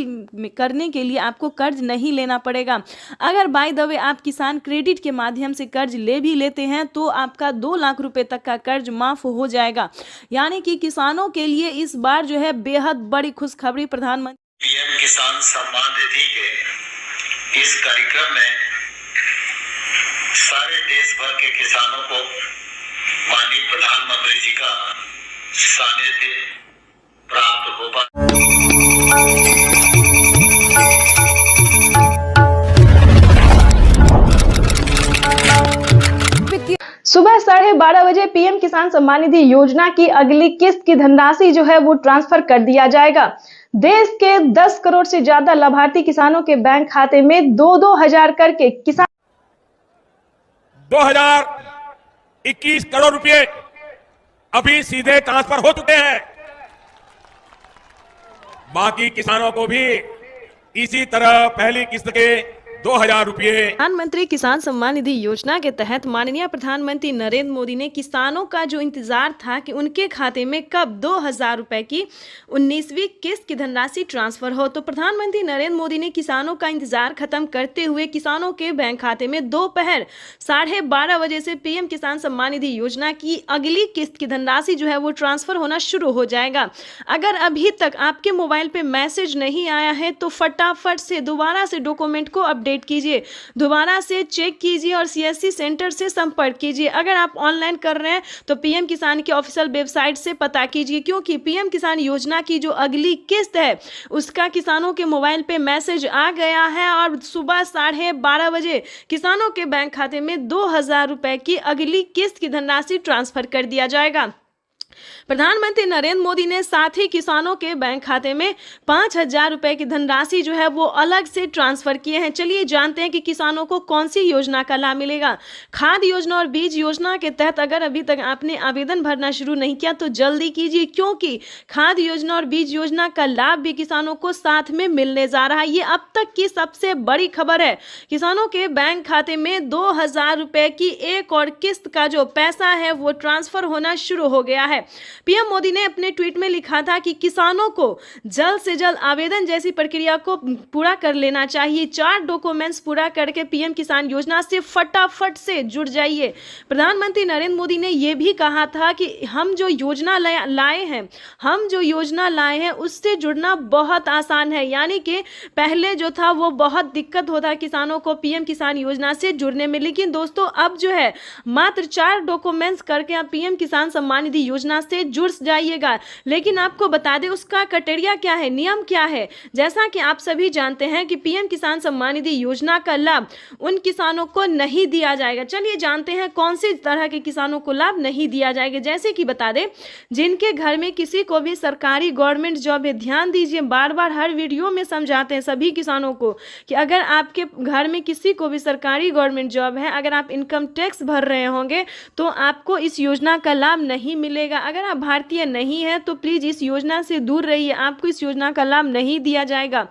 Speaker 3: करने के लिए आपको कर्ज नहीं लेना पड़ेगा। अगर बाय द वे आप किसान क्रेडिट के माध्यम से कर्ज ले भी लेते हैं तो आपका 2 लाख रुपए तक का कर्ज माफ हो जाएगा। यानी कि किसानों के लिए इस बार जो है बेहद बड़ी खुशखबरी प्रधानमंत्री
Speaker 11: पीएम किसान सम्मान निधि के इस कार्यक्रम में सारे देश भर के किसानों को माननीय प्रधानमंत्री जी का सानिध्य प्राप्त होगा।
Speaker 2: सुबह 12:30 बजे पीएम किसान सम्मान निधि योजना की अगली किस्त की धनराशि जो है वो ट्रांसफर कर दिया जाएगा। देश के 10 करोड़ से ज्यादा लाभार्थी किसानों के बैंक खाते में 2-2 हजार करके किसान
Speaker 1: 2021 करोड़ रुपए अभी सीधे ट्रांसफर हो चुके हैं। बाकी किसानों को भी इसी तरह पहली किस्त के 2,000 रुपए।
Speaker 3: प्रधानमंत्री किसान सम्मान निधि योजना के तहत माननीय प्रधानमंत्री नरेंद्र मोदी ने किसानों का जो इंतजार था कि उनके खाते में कब 2,000 रुपए की 19वीं किस्त की धनराशि ट्रांसफर हो, तो प्रधानमंत्री नरेंद्र मोदी ने किसानों का इंतजार खत्म करते हुए किसानों के बैंक खाते में दोपहर 12:30 बजे से पीएम किसान सम्मान निधि योजना की अगली किस्त की धनराशि जो है वो ट्रांसफर होना शुरू हो जाएगा। अगर अभी तक आपके मोबाइल पे मैसेज नहीं आया है तो फटाफट से दोबारा से डॉक्यूमेंट को अपडेट कीजिए, दोबारा से चेक कीजिए और सीएससी सेंटर से संपर्क कीजिए। अगर आप ऑनलाइन कर रहे हैं तो पीएम किसान के ऑफिशियल वेबसाइट से पता कीजिए, क्योंकि पीएम किसान योजना की जो अगली किस्त है उसका किसानों के मोबाइल पे मैसेज आ गया है और सुबह 12:30 बजे किसानों के बैंक खाते में 2,000 रुपए की अगली किस्त की धनराशि ट्रांसफर कर दिया जाएगा। प्रधानमंत्री नरेंद्र मोदी ने साथ ही किसानों के बैंक खाते में 5,000 रुपए की धनराशि जो है वो अलग से ट्रांसफर किए हैं। चलिए जानते हैं कि किसानों को कौन सी योजना का लाभ मिलेगा। खाद योजना और बीज योजना के तहत अगर अभी तक आपने आवेदन भरना शुरू नहीं किया तो जल्दी कीजिए, क्योंकि खाद योजना और बीज योजना का लाभ भी किसानों को साथ में मिलने जा रहा है। ये अब तक की सबसे बड़ी खबर है। किसानों के बैंक खाते में 2,000 रुपए की एक और किस्त का जो पैसा है वो ट्रांसफर होना शुरू हो गया है। पीएम मोदी ने अपने ट्वीट में लिखा था कि किसानों को जल्द से जल्द आवेदन जैसी प्रक्रिया को पूरा कर लेना चाहिए। 4 डॉक्यूमेंट्स पूरा करके पीएम किसान योजना से फटाफट से जुड़ जाइए। प्रधानमंत्री नरेंद्र मोदी ने यह भी कहा था कि हम जो योजना लाए हैं उससे जुड़ना बहुत आसान है, यानी कि पहले जो था वो बहुत दिक्कत होता है किसानों को पीएम किसान योजना से जुड़ने में, लेकिन दोस्तों अब जो है मात्र 4 डॉक्यूमेंट्स करके आप पीएम किसान सम्मान निधि योजना योजना से जुड़ जाइएगा। लेकिन आपको बता दें उसका क्राइटेरिया क्या है, नियम क्या है। जैसा कि आप सभी जानते हैं कि पीएम किसान सम्मान निधि योजना का लाभ उन किसानों को नहीं दिया जाएगा। चलिए जानते हैं कौन सी तरह के किसानों को लाभ नहीं दिया जाएगा। जैसे कि बता दें जिनके घर में किसी को भी सरकारी गवर्नमेंट जॉब है, ध्यान दीजिए, बार बार हर वीडियो में समझाते हैं सभी किसानों को कि अगर आपके घर में किसी को भी सरकारी गवर्नमेंट जॉब है, अगर आप इनकम टैक्स भर रहे होंगे तो आपको इस योजना का लाभ नहीं मिलेगा। अगर आप भारतीय नहीं हैं तो प्लीज़ इस योजना से दूर रहिए, आपको इस योजना का लाभ नहीं दिया जाएगा।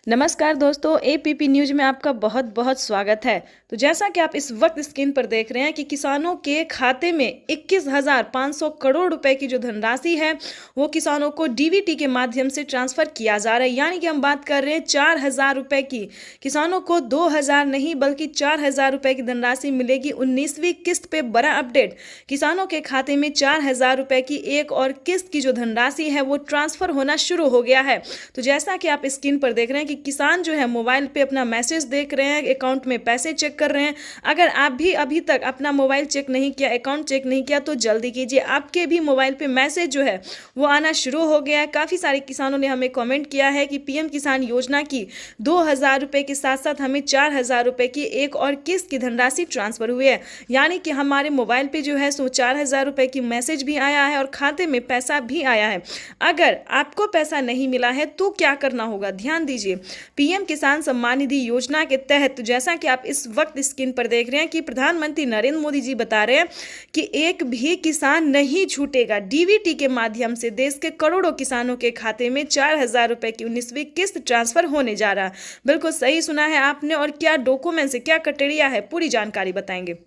Speaker 3: नमस्कार दोस्तों, एपीपी न्यूज में आपका बहुत बहुत स्वागत है। तो जैसा कि आप इस वक्त स्क्रीन पर देख रहे हैं कि किसानों के खाते में 21,500 करोड़ रुपए की जो धनराशि है वो किसानों को डीबीटी के माध्यम से ट्रांसफर किया जा रहा है। यानी कि हम बात कर रहे हैं 4,000 रुपए की, किसानों को 2,000 नहीं बल्कि 4,000 रुपए की धनराशि मिलेगी 19वीं किस्त पे। बड़ा अपडेट, किसानों के खाते में 4,000 रुपए की एक और किस्त की जो धनराशि है वो ट्रांसफर होना शुरू हो गया है। तो जैसा कि आप स्क्रीन पर देख रहे हैं कि किसान जो है मोबाइल पे अपना मैसेज देख रहे हैं, अकाउंट में पैसे चेक कर रहे हैं। अगर आप भी अभी तक अपना मोबाइल चेक नहीं किया, अकाउंट चेक नहीं किया तो जल्दी कीजिए, आपके भी मोबाइल पे मैसेज जो है वो आना शुरू हो गया है। काफ़ी सारे किसानों ने हमें कमेंट किया है कि पीएम किसान योजना की 2,000 रुपये के साथ साथ हमें 4,000 रुपये की एक और किस्त की धनराशि ट्रांसफर हुई है। यानी कि हमारे मोबाइल पे जो है सो 4,000 रुपये की मैसेज भी आया है और खाते में पैसा भी आया है। अगर आपको पैसा नहीं मिला है तो क्या करना होगा, ध्यान दीजिए। पीएम किसान सम्मान निधि योजना के तहत जैसा कि आप इस वक्त स्क्रीन पर देख रहे हैं कि प्रधानमंत्री नरेंद्र मोदी जी बता रहे हैं कि एक भी किसान नहीं छूटेगा। डीबीटी के माध्यम से देश के करोड़ों किसानों के खाते में 4,000 रुपए की 19वीं किस्त ट्रांसफर होने जा रहा है। बिल्कुल सही सुना है आपने। और क्या डॉक्यूमेंट्स है, क्या क्राइटेरिया है, पूरी जानकारी बताएंगे।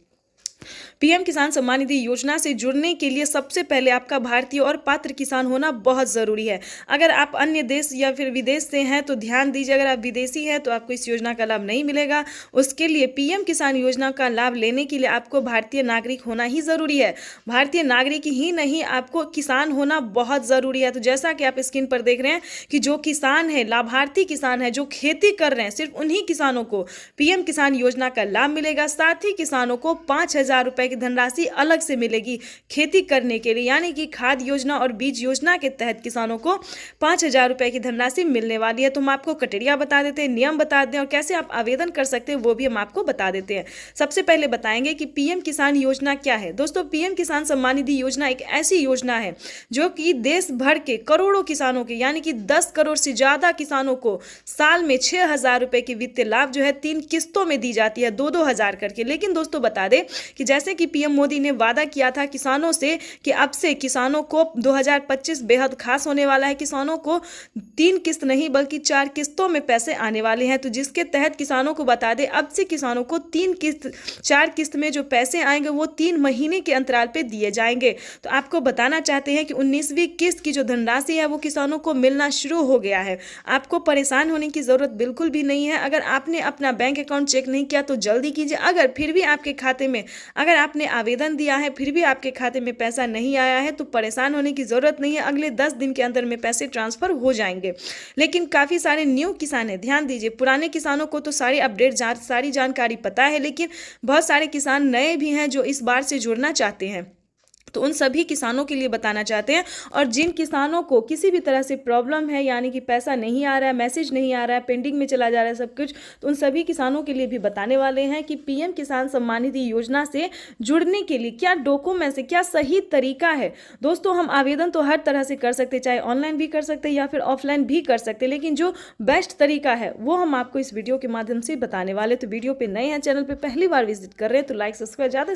Speaker 3: पीएम किसान सम्मान निधि योजना से जुड़ने के लिए सबसे पहले आपका भारतीय और पात्र किसान होना बहुत ज़रूरी है। अगर आप अन्य देश या फिर विदेश से हैं तो ध्यान दीजिए, अगर आप विदेशी हैं तो आपको इस योजना का लाभ नहीं मिलेगा। उसके लिए पीएम किसान योजना का लाभ लेने के लिए आपको भारतीय नागरिक होना ही ज़रूरी है। भारतीय नागरिक ही नहीं, आपको किसान होना बहुत ज़रूरी है। तो जैसा कि आप स्क्रीन पर देख रहे हैं कि जो किसान है, लाभार्थी किसान है, जो खेती कर रहे हैं, सिर्फ उन्हीं किसानों को पीएम किसान योजना का लाभ मिलेगा। साथ ही किसानों को 5,000 रुपये की धनराशि अलग से मिलेगी खेती करने के लिए। यानी कि खाद योजना और बीज योजना के तहत किसानों को 5,000 रुपये की धनराशि मिलने वाली है। तो हम आपको क्राइटेरिया बता देते हैं, नियम बता दें और कैसे आप आवेदन कर सकते हैं वो भी हम आपको बता देते हैं। सबसे पहले बताएंगे कि पीएम किसान योजना क्या है। दोस्तों, पीएम किसान सम्मान निधि योजना एक ऐसी योजना है जो कि देश भर के करोड़ों किसानों के यानी कि 10 करोड़ से ज़्यादा किसानों को साल में 6,000 रुपये की वित्तीय लाभ जो है 3 किस्तों में दी जाती है, 2-2 हज़ार करके। लेकिन दोस्तों बता दें कि जैसे कि पीएम मोदी ने वादा किया था किसानों से कि अब से किसानों को 2025 बेहद खास होने वाला है। किसानों को 3 किस्त नहीं बल्कि 4 किस्तों में पैसे आने वाले हैं। तो जिसके तहत किसानों को बता दें अब से किसानों को 4 किस्त में जो पैसे आएंगे वो 3 महीने के अंतराल पे दिए जाएंगे। तो आपको बताना चाहते हैं कि 19वीं किस्त की जो धनराशि है वो किसानों को मिलना शुरू हो गया है। आपको परेशान होने की जरूरत बिल्कुल भी नहीं है। अगर आपने अपना बैंक अकाउंट चेक नहीं किया तो जल्दी कीजिए। अगर फिर भी आपके खाते में अगर आपने आवेदन दिया है फिर भी आपके खाते में पैसा नहीं आया है तो परेशान होने की ज़रूरत नहीं है। अगले 10 दिन के अंदर में पैसे ट्रांसफ़र हो जाएंगे। लेकिन काफ़ी सारे न्यू किसान हैं, ध्यान दीजिए। पुराने किसानों को तो सारी अपडेट सारी जानकारी पता है, लेकिन बहुत सारे किसान नए भी हैं जो इस बार से जुड़ना चाहते हैं। तो उन सभी किसानों के लिए बताना चाहते हैं। और जिन किसानों को किसी भी तरह से प्रॉब्लम है यानी कि पैसा नहीं आ रहा है, मैसेज नहीं आ रहा है, पेंडिंग में चला जा रहा है सब कुछ, तो उन सभी किसानों के लिए भी बताने वाले हैं कि पीएम किसान सम्मान निधि योजना से जुड़ने के लिए क्या डॉक्यूमेंट्स है, क्या सही तरीका है। दोस्तों, हम आवेदन तो हर तरह से कर सकते हैं, चाहे ऑनलाइन भी कर सकते हैं या फिर ऑफलाइन भी कर सकते हैं, लेकिन जो बेस्ट तरीका है वो हम आपको इस वीडियो के माध्यम से बताने वाले। तो वीडियो पर नए हैं, चैनल पर पहली बार विजिट कर रहे हैं तो लाइक सब्सक्राइब ज़्यादा